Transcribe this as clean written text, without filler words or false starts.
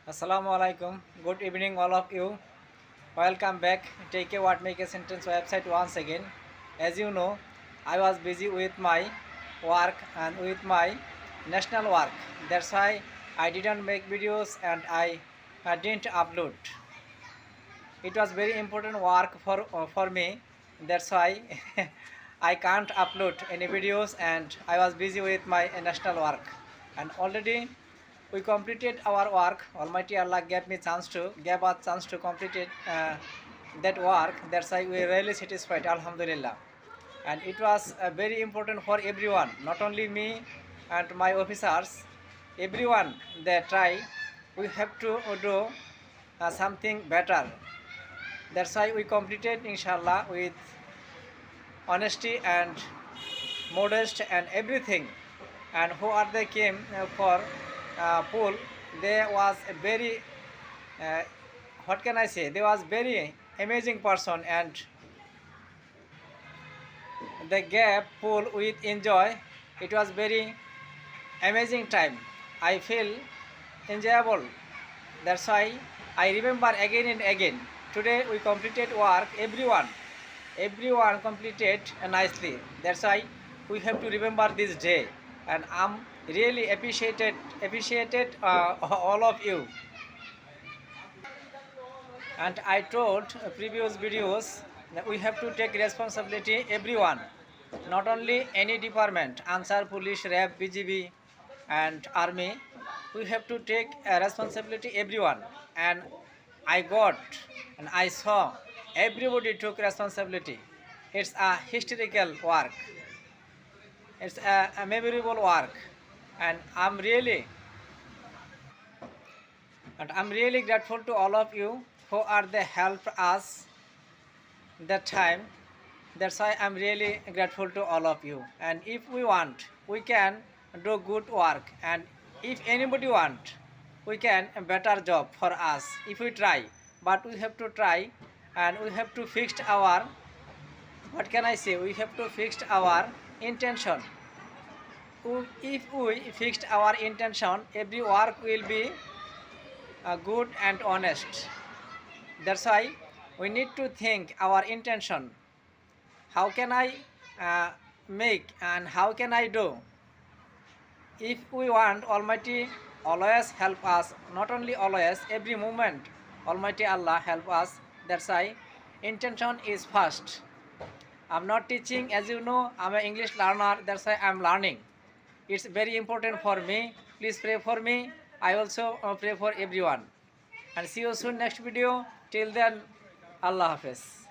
Assalamu alaikum. Good evening, all of you. Welcome back. Take a word, make a sentence website once again. As you know, I was busy with my work and with my national work. That's why I didn't make videos and I didn't upload. It was very important work for me. That's why I can't upload any videos and I was busy with my national work. And already we completed our work. Almighty Allah gave us chance to complete it, that work. That's why we really satisfied. Alhamdulillah. And it was very important for everyone, not only me and my officers. Everyone they try. We have to do something better. That's why we completed, inshallah, with honesty and modest and everything. And who are they came for pool? They was a very, uh, what can I say? They was very amazing person, and they gave pool with enjoy. It was very amazing time. I feel enjoyable. That's why I remember again and again. Today we completed work. Everyone completed nicely. That's why we have to remember this day. And I'm really appreciated all of you. And I told previous videos that we have to take responsibility, everyone, not only any department, answer, police, RAB, BGB, and army. We have to take a responsibility, everyone. And I got and I saw everybody took responsibility. It's a historical work. It's a memorable work, and I'm really grateful to all of you who are the help us that time. That's why I'm really grateful to all of you. And if we want, we can do good work. And if anybody want, we can a better job for us if we try. But we have to try, and we have to fix our, what can I say? We have to fix our intention. If we fixed our intention, every work will be good and honest. That's why we need to think our intention. How can I make and how can I do? If we want, Almighty always help us. Not only always, every moment, Almighty Allah help us. That's why intention is first. I'm not teaching, as you know, I'm an English learner. That's why I'm learning. It's very important for me. Please pray for me. I also pray for everyone. And see you soon next video. Till then, Allah Hafiz.